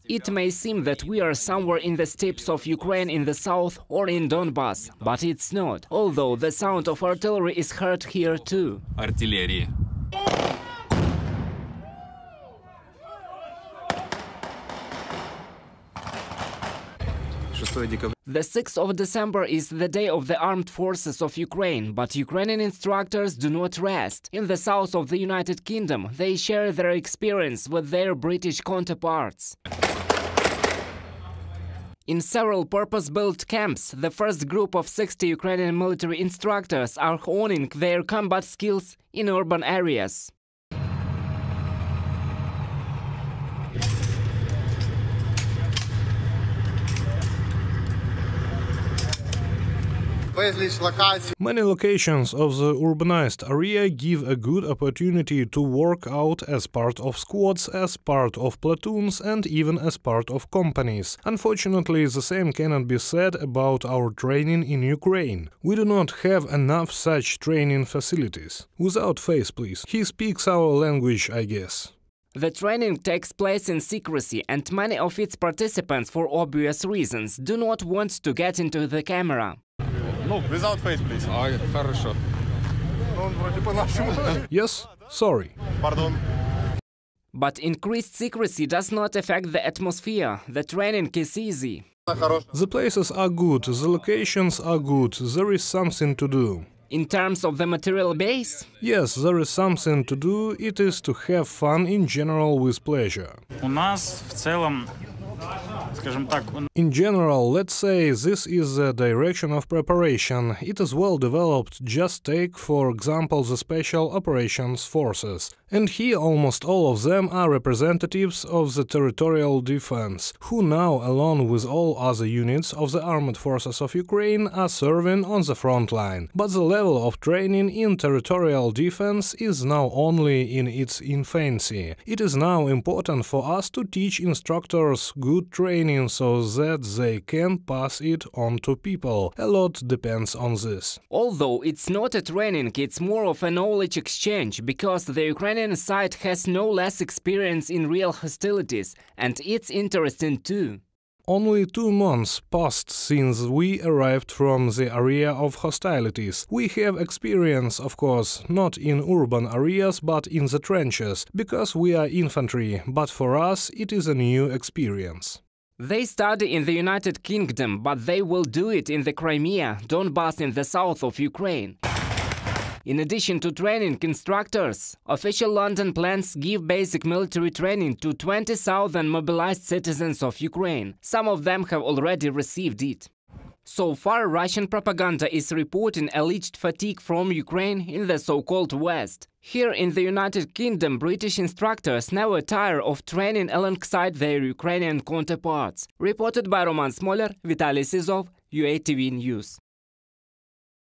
It may seem that we are somewhere in the steppes of Ukraine in the south or in Donbass, but it's not, although the sound of artillery is heard here too. The 6th of December is the day of the armed forces of Ukraine, but Ukrainian instructors do not rest. In the south of the United Kingdom, they share their experience with their British counterparts. In several purpose-built camps, the first group of 60 Ukrainian military instructors are honing their combat skills in urban areas. Many locations of the urbanized area give a good opportunity to work out as part of squads, as part of platoons and even as part of companies. Unfortunately, the same cannot be said about our training in Ukraine. We do not have enough such training facilities. Without face, please. He speaks our language, I guess. The training takes place in secrecy, and many of its participants, for obvious reasons, do not want to get into the camera. No, without face, please. Хорошо. Yes, sorry. Pardon. But increased secrecy does not affect the atmosphere. The training is easy. The places are good, the locations are good, there is something to do. In terms of the material base? Yes, there is something to do, it is to have fun in general with pleasure. In general, let's say this is the direction of preparation. It is well developed. Just take, for example, the Special Operations Forces. And here almost all of them are representatives of the territorial defense, who now, along with all other units of the armed forces of Ukraine, are serving on the front line. But the level of training in territorial defense is now only in its infancy. It is now important for us to teach instructors good training so that they can pass it on to people. A lot depends on this. Although it's not a training, it's more of a knowledge exchange, because the Ukrainian side has no less experience in real hostilities, and it's interesting too. Only 2 months passed since we arrived from the area of hostilities. We have experience, of course, not in urban areas, but in the trenches, because we are infantry, but for us it is a new experience. They study in the United Kingdom, but they will do it in the Crimea, Donbass in the south of Ukraine. In addition to training instructors, official London plans give basic military training to 20,000 mobilized citizens of Ukraine. Some of them have already received it. So far, Russian propaganda is reporting alleged fatigue from Ukraine in the so-called West. Here in the United Kingdom, British instructors never tire of training alongside their Ukrainian counterparts. Reported by Roman Smoler, Vitaly Sizov, UATV News.